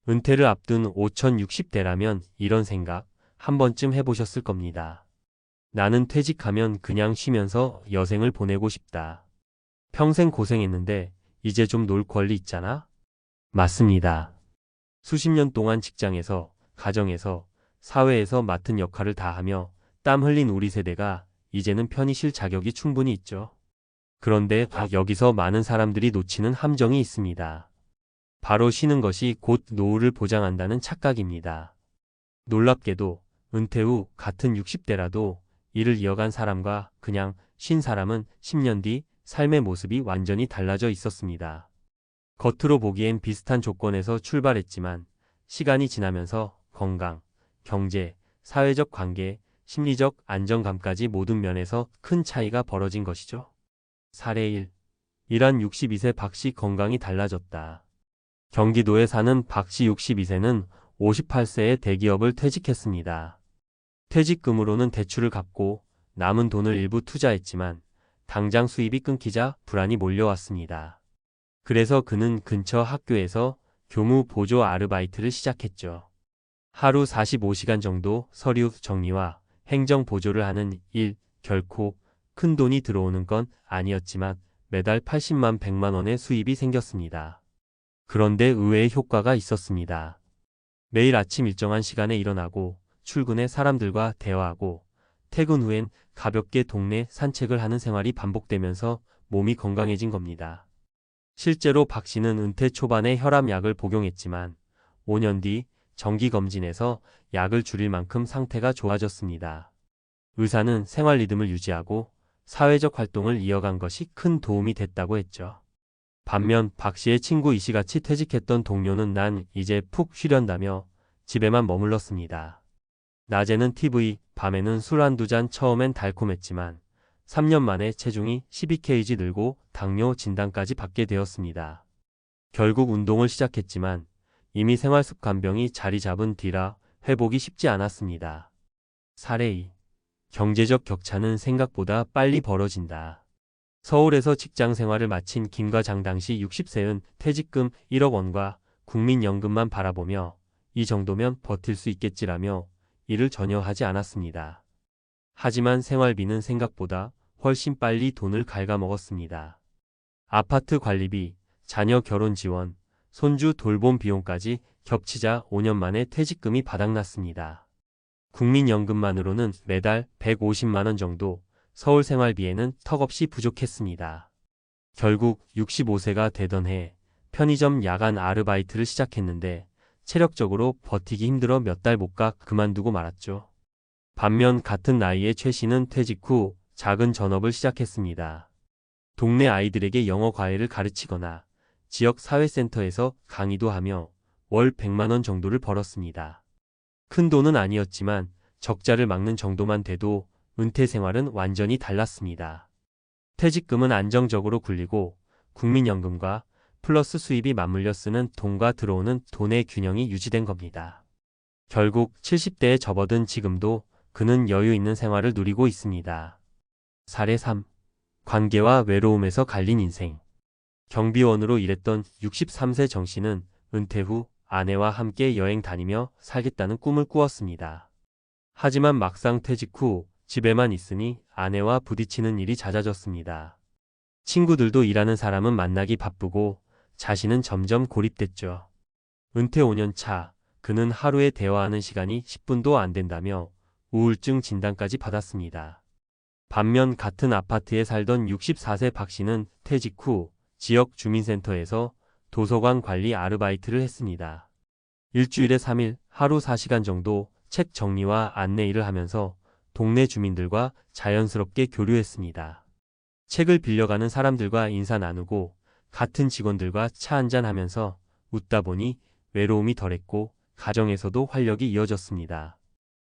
은퇴를 앞둔 5060대라면 이런 생각 한 번쯤 해보셨을 겁니다. 나는 퇴직하면 그냥 쉬면서 여생을 보내고 싶다. 평생 고생했는데 이제 좀 놀 권리 있잖아? 맞습니다. 수십 년 동안 직장에서, 가정에서, 사회에서 맡은 역할을 다하며 땀 흘린 우리 세대가 이제는 편히 쉴 자격이 충분히 있죠. 그런데 여기서 많은 사람들이 놓치는 함정이 있습니다. 바로 쉬는 것이 곧 노후를 보장한다는 착각입니다. 놀랍게도 은퇴 후 같은 60대라도 일을 이어간 사람과 그냥 쉰 사람은 10년 뒤 삶의 모습이 완전히 달라져 있었습니다. 겉으로 보기엔 비슷한 조건에서 출발했지만 시간이 지나면서 건강, 경제, 사회적 관계, 심리적 안정감까지 모든 면에서 큰 차이가 벌어진 것이죠. 사례 1. 일한 62세 박씨 건강이 달라졌다. 경기도에 사는 박씨 62세는 58세에 대기업을 퇴직했습니다. 퇴직금으로는 대출을 갚고 남은 돈을 일부 투자했지만 당장 수입이 끊기자 불안이 몰려왔습니다. 그래서 그는 근처 학교에서 교무 보조 아르바이트를 시작했죠. 하루 45시간 정도 서류 정리와 행정 보조를 하는 일, 결코 큰 돈이 들어오는 건 아니었지만 매달 80만 100만 원의 수입이 생겼습니다. 그런데 의외의 효과가 있었습니다. 매일 아침 일정한 시간에 일어나고 출근해 사람들과 대화하고 퇴근 후엔 가볍게 동네 산책을 하는 생활이 반복되면서 몸이 건강해진 겁니다. 실제로 박 씨는 은퇴 초반에 혈압약을 복용했지만 5년 뒤 정기검진에서 약을 줄일 만큼 상태가 좋아졌습니다. 의사는 생활 리듬을 유지하고 사회적 활동을 이어간 것이 큰 도움이 됐다고 했죠. 반면 박 씨의 친구 이씨같이 퇴직했던 동료는 난 이제 푹 쉬련다며 집에만 머물렀습니다. 낮에는 TV, 밤에는 술 한두 잔. 처음엔 달콤했지만 3년 만에 체중이 12kg 늘고 당뇨 진단까지 받게 되었습니다. 결국 운동을 시작했지만 이미 생활습관병이 자리 잡은 뒤라 회복이 쉽지 않았습니다. 사례 2. 경제적 격차는 생각보다 빨리 벌어진다. 서울에서 직장 생활을 마친 김 과장 당시 60세은 퇴직금 1억 원과 국민연금만 바라보며 이 정도면 버틸 수 있겠지라며 일을 전혀 하지 않았습니다. 하지만 생활비는 생각보다 훨씬 빨리 돈을 갉아먹었습니다. 아파트 관리비, 자녀 결혼 지원, 손주 돌봄 비용까지 겹치자 5년 만에 퇴직금이 바닥났습니다. 국민연금만으로는 매달 150만 원 정도, 서울 생활비에는 턱없이 부족했습니다. 결국 65세가 되던 해 편의점 야간 아르바이트를 시작했는데 체력적으로 버티기 힘들어 몇 달 못 가 그만두고 말았죠. 반면 같은 나이의 최 씨는 퇴직 후 작은 전업을 시작했습니다. 동네 아이들에게 영어 과외를 가르치거나 지역 사회센터에서 강의도 하며 월 100만 원 정도를 벌었습니다. 큰 돈은 아니었지만 적자를 막는 정도만 돼도 은퇴 생활은 완전히 달랐습니다. 퇴직금은 안정적으로 굴리고 국민연금과 플러스 수입이 맞물려 쓰는 돈과 들어오는 돈의 균형이 유지된 겁니다. 결국 70대에 접어든 지금도 그는 여유 있는 생활을 누리고 있습니다. 사례 3. 관계와 외로움에서 갈린 인생. 경비원으로 일했던 63세 정 씨는 은퇴 후 아내와 함께 여행 다니며 살겠다는 꿈을 꾸었습니다. 하지만 막상 퇴직 후 집에만 있으니 아내와 부딪히는 일이 잦아졌습니다. 친구들도 일하는 사람은 만나기 바쁘고 자신은 점점 고립됐죠. 은퇴 5년 차, 그는 하루에 대화하는 시간이 10분도 안 된다며 우울증 진단까지 받았습니다. 반면 같은 아파트에 살던 64세 박 씨는 퇴직 후 지역 주민센터에서 도서관 관리 아르바이트를 했습니다. 일주일에 3일 하루 4시간 정도 책 정리와 안내 일을 하면서 동네 주민들과 자연스럽게 교류했습니다. 책을 빌려가는 사람들과 인사 나누고 같은 직원들과 차 한잔 하면서 웃다 보니 외로움이 덜했고 가정에서도 활력이 이어졌습니다.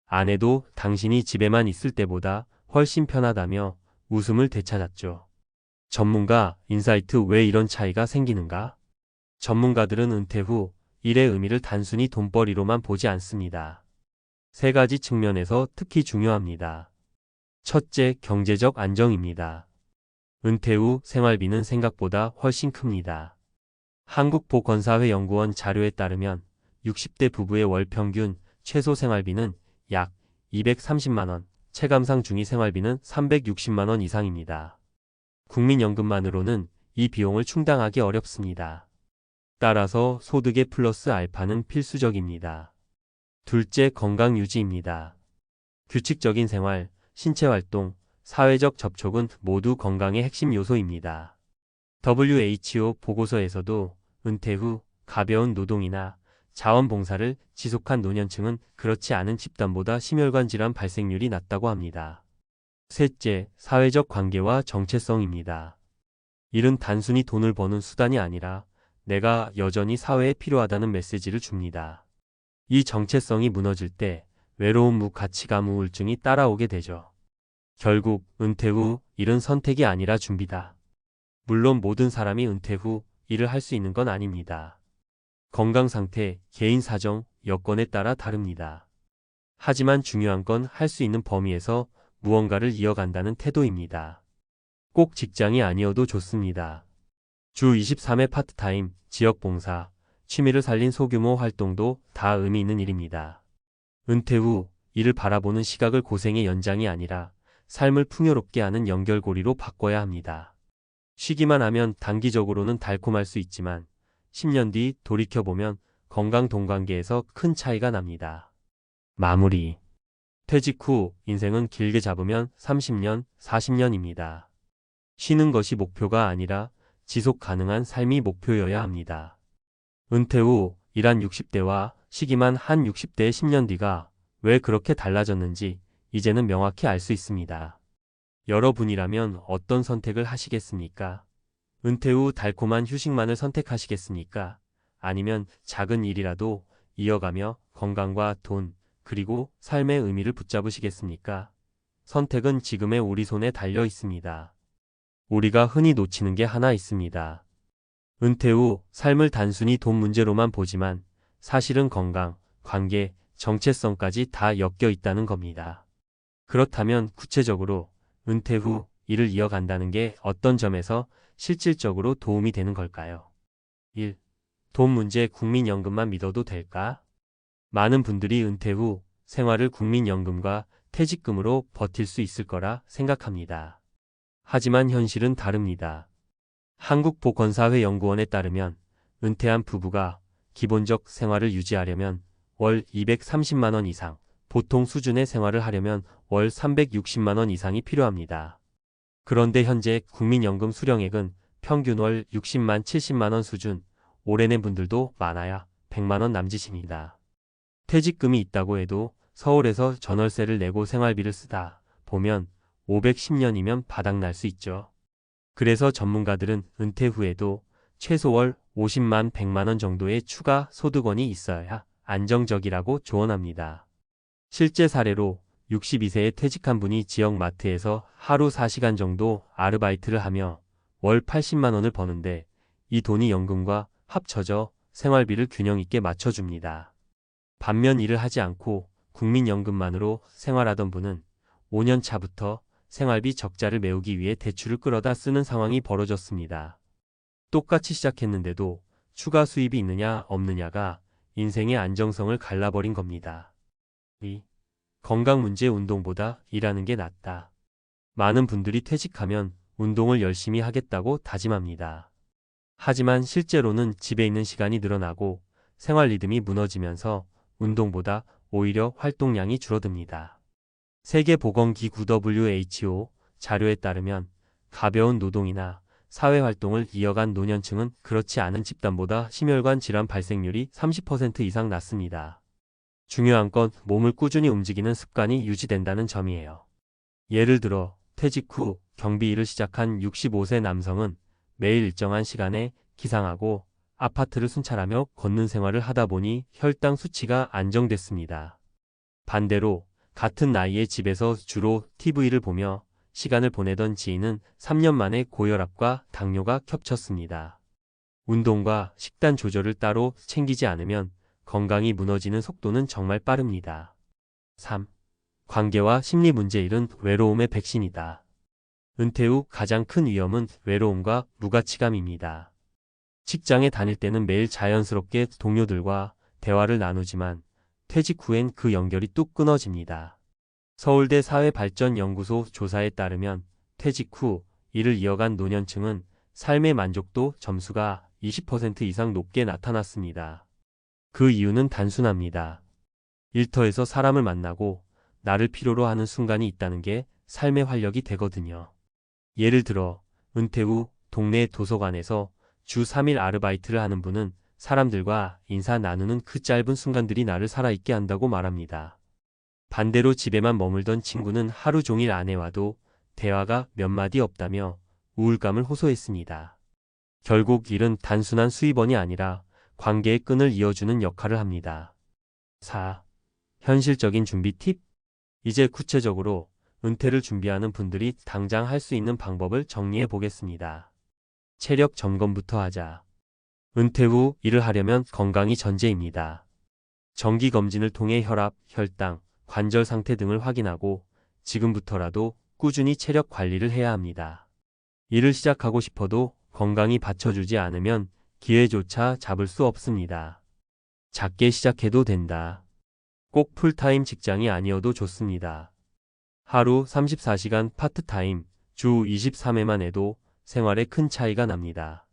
아내도 당신이 집에만 있을 때보다 훨씬 편하다며 웃음을 되찾았죠. 전문가 인사이트 왜 이런 차이가 생기는가? 전문가들은 은퇴 후 일의 의미를 단순히 돈벌이로만 보지 않습니다. 세 가지 측면에서 특히 중요합니다. 첫째, 경제적 안정입니다. 은퇴 후 생활비는 생각보다 훨씬 큽니다. 한국보건사회 연구원 자료에 따르면 60대 부부의 월 평균 최소 생활비는 약 230만 원, 체감상 중위 생활비는 360만 원 이상입니다. 국민연금만으로는 이 비용을 충당하기 어렵습니다. 따라서 소득의 플러스 알파는 필수적입니다. 둘째, 건강 유지입니다. 규칙적인 생활, 신체 활동, 사회적 접촉은 모두 건강의 핵심 요소입니다. WHO 보고서에서도 은퇴 후 가벼운 노동이나 자원봉사를 지속한 노년층은 그렇지 않은 집단보다 심혈관 질환 발생률이 낮다고 합니다. 셋째, 사회적 관계와 정체성입니다. 일은 단순히 돈을 버는 수단이 아니라 내가 여전히 사회에 필요하다는 메시지를 줍니다. 이 정체성이 무너질 때 외로움, 무가치감, 우울증이 따라오게 되죠. 결국 은퇴 후 일은 선택이 아니라 준비다. 물론 모든 사람이 은퇴 후 일을 할 수 있는 건 아닙니다. 건강 상태, 개인 사정, 여건에 따라 다릅니다. 하지만 중요한 건 할 수 있는 범위에서 무언가를 이어간다는 태도입니다. 꼭 직장이 아니어도 좋습니다. 주 23회 파트타임, 지역봉사, 취미를 살린 소규모 활동도 다 의미 있는 일입니다. 은퇴 후 이를 바라보는 시각을 고생의 연장이 아니라 삶을 풍요롭게 하는 연결고리로 바꿔야 합니다. 쉬기만 하면 단기적으로는 달콤할 수 있지만 10년 뒤 돌이켜보면 건강 동관계에서 큰 차이가 납니다. 마무리. 퇴직 후 인생은 길게 잡으면 30년, 40년입니다. 쉬는 것이 목표가 아니라 지속 가능한 삶이 목표여야 합니다. 은퇴 후 일한 60대와 쉬기만 한 60대의 10년 뒤가 왜 그렇게 달라졌는지 이제는 명확히 알 수 있습니다. 여러분이라면 어떤 선택을 하시겠습니까? 은퇴 후 달콤한 휴식만을 선택하시겠습니까? 아니면 작은 일이라도 이어가며 건강과 돈, 그리고 삶의 의미를 붙잡으시겠습니까? 선택은 지금의 우리 손에 달려 있습니다. 우리가 흔히 놓치는 게 하나 있습니다. 은퇴 후 삶을 단순히 돈 문제로만 보지만 사실은 건강, 관계, 정체성까지 다 엮여 있다는 겁니다. 그렇다면 구체적으로 은퇴 후 일을 이어간다는 게 어떤 점에서 실질적으로 도움이 되는 걸까요? 1. 돈 문제 국민연금만 믿어도 될까? 많은 분들이 은퇴 후 생활을 국민연금과 퇴직금으로 버틸 수 있을 거라 생각합니다. 하지만 현실은 다릅니다. 한국보건사회연구원에 따르면 은퇴한 부부가 기본적 생활을 유지하려면 월 230만 원 이상, 보통 수준의 생활을 하려면 월 360만 원 이상이 필요합니다. 그런데 현재 국민연금 수령액은 평균 월 60만 70만 원 수준, 오래낸 분들도 많아야 100만 원 남짓입니다. 퇴직금이 있다고 해도 서울에서 전월세를 내고 생활비를 쓰다 보면 510년이면 바닥날 수 있죠. 그래서 전문가들은 은퇴 후에도 최소 월 50만 100만 원 정도의 추가 소득원이 있어야 안정적이라고 조언합니다. 실제 사례로 62세에 퇴직한 분이 지역 마트에서 하루 4시간 정도 아르바이트를 하며 월 80만 원을 버는데 이 돈이 연금과 합쳐져 생활비를 균형 있게 맞춰줍니다. 반면 일을 하지 않고 국민연금만으로 생활하던 분은 5년 차부터 생활비 적자를 메우기 위해 대출을 끌어다 쓰는 상황이 벌어졌습니다. 똑같이 시작했는데도 추가 수입이 있느냐 없느냐가 인생의 안정성을 갈라버린 겁니다. 2. 건강 문제 운동보다 일하는 게 낫다. 많은 분들이 퇴직하면 운동을 열심히 하겠다고 다짐합니다. 하지만 실제로는 집에 있는 시간이 늘어나고 생활 리듬이 무너지면서 운동보다 오히려 활동량이 줄어듭니다. 세계보건기구 WHO 자료에 따르면 가벼운 노동이나 사회활동을 이어간 노년층은 그렇지 않은 집단보다 심혈관 질환 발생률이 30% 이상 낮습니다. 중요한 건 몸을 꾸준히 움직이는 습관이 유지된다는 점이에요. 예를 들어 퇴직 후 경비 일을 시작한 65세 남성은 매일 일정한 시간에 기상하고 아파트를 순찰하며 걷는 생활을 하다 보니 혈당 수치가 안정됐습니다. 반대로 같은 나이에 집에서 주로 TV를 보며 시간을 보내던 지인은 3년 만에 고혈압과 당뇨가 겹쳤습니다. 운동과 식단 조절을 따로 챙기지 않으면 건강이 무너지는 속도는 정말 빠릅니다. 3. 관계와 심리 문제 일은 외로움의 백신이다. 은퇴 후 가장 큰 위험은 외로움과 무가치감입니다. 직장에 다닐 때는 매일 자연스럽게 동료들과 대화를 나누지만 퇴직 후엔 그 연결이 뚝 끊어집니다. 서울대 사회발전연구소 조사에 따르면 퇴직 후 일을 이어간 노년층은 삶의 만족도 점수가 20% 이상 높게 나타났습니다. 그 이유는 단순합니다. 일터에서 사람을 만나고 나를 필요로 하는 순간이 있다는 게 삶의 활력이 되거든요. 예를 들어 은퇴 후 동네 도서관에서 주 3일 아르바이트를 하는 분은 사람들과 인사 나누는 그 짧은 순간들이 나를 살아있게 한다고 말합니다. 반대로 집에만 머물던 친구는 하루 종일 아내와도 대화가 몇 마디 없다며 우울감을 호소했습니다. 결국 일은 단순한 수입원이 아니라 관계의 끈을 이어주는 역할을 합니다. 4. 현실적인 준비 팁? 이제 구체적으로 은퇴를 준비하는 분들이 당장 할 수 있는 방법을 정리해 보겠습니다. 체력 점검부터 하자. 은퇴 후 일을 하려면 건강이 전제입니다. 정기검진을 통해 혈압, 혈당, 관절 상태 등을 확인하고 지금부터라도 꾸준히 체력 관리를 해야 합니다. 일을 시작하고 싶어도 건강이 받쳐주지 않으면 기회조차 잡을 수 없습니다. 작게 시작해도 된다. 꼭 풀타임 직장이 아니어도 좋습니다. 하루 34시간 파트타임, 주 23회만 해도 생활에 큰 차이가 납니다.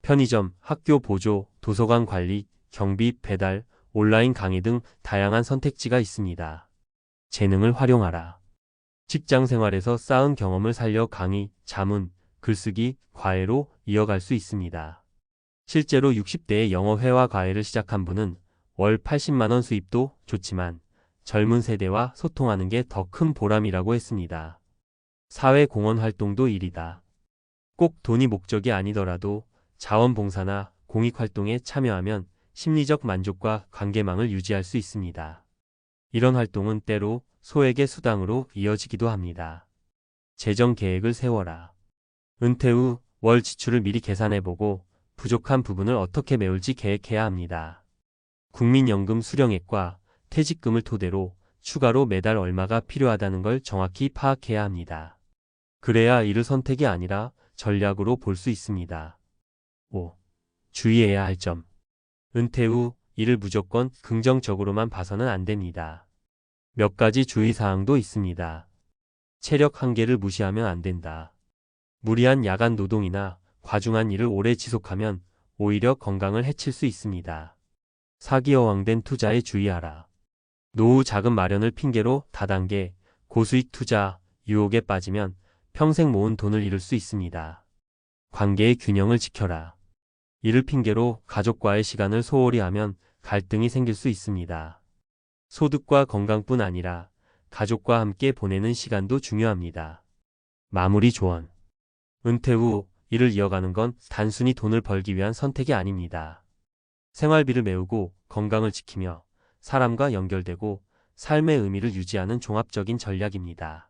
편의점, 학교 보조, 도서관 관리, 경비, 배달, 온라인 강의 등 다양한 선택지가 있습니다. 재능을 활용하라. 직장 생활에서 쌓은 경험을 살려 강의, 자문, 글쓰기, 과외로 이어갈 수 있습니다. 실제로 60대에 영어회화 과외를 시작한 분은 월 80만 원 수입도 좋지만 젊은 세대와 소통하는 게 더 큰 보람이라고 했습니다. 사회공헌 활동도 일이다. 꼭 돈이 목적이 아니더라도 자원봉사나 공익활동에 참여하면 심리적 만족과 관계망을 유지할 수 있습니다. 이런 활동은 때로 소액의 수당으로 이어지기도 합니다. 재정 계획을 세워라. 은퇴 후 월 지출을 미리 계산해보고 부족한 부분을 어떻게 메울지 계획해야 합니다. 국민연금 수령액과 퇴직금을 토대로 추가로 매달 얼마가 필요하다는 걸 정확히 파악해야 합니다. 그래야 일을 선택이 아니라 전략으로 볼 수 있습니다. 5. 주의해야 할 점. 은퇴 후 일을 무조건 긍정적으로만 봐서는 안 됩니다. 몇 가지 주의사항도 있습니다. 체력 한계를 무시하면 안 된다. 무리한 야간 노동이나 과중한 일을 오래 지속하면 오히려 건강을 해칠 수 있습니다. 사기 여왕된 투자에 주의하라. 노후 자금 마련을 핑계로 다단계, 고수익 투자, 유혹에 빠지면 평생 모은 돈을 잃을 수 있습니다. 관계의 균형을 지켜라. 이를 핑계로 가족과의 시간을 소홀히 하면 갈등이 생길 수 있습니다. 소득과 건강뿐 아니라 가족과 함께 보내는 시간도 중요합니다. 마무리 조언. 은퇴 후 일을 이어가는 건 단순히 돈을 벌기 위한 선택이 아닙니다. 생활비를 메우고 건강을 지키며 사람과 연결되고 삶의 의미를 유지하는 종합적인 전략입니다.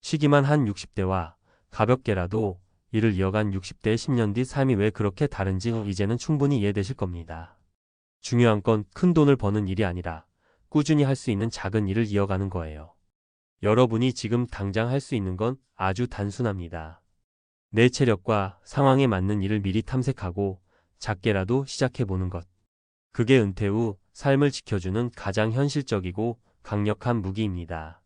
쉬기만 한 60대와 가볍게라도 일을 이어간 60대의 10년 뒤 삶이 왜 그렇게 다른지 이제는 충분히 이해되실 겁니다. 중요한 건 큰 돈을 버는 일이 아니라 꾸준히 할 수 있는 작은 일을 이어가는 거예요. 여러분이 지금 당장 할 수 있는 건 아주 단순합니다. 내 체력과 상황에 맞는 일을 미리 탐색하고 작게라도 시작해보는 것. 그게 은퇴 후 삶을 지켜주는 가장 현실적이고 강력한 무기입니다.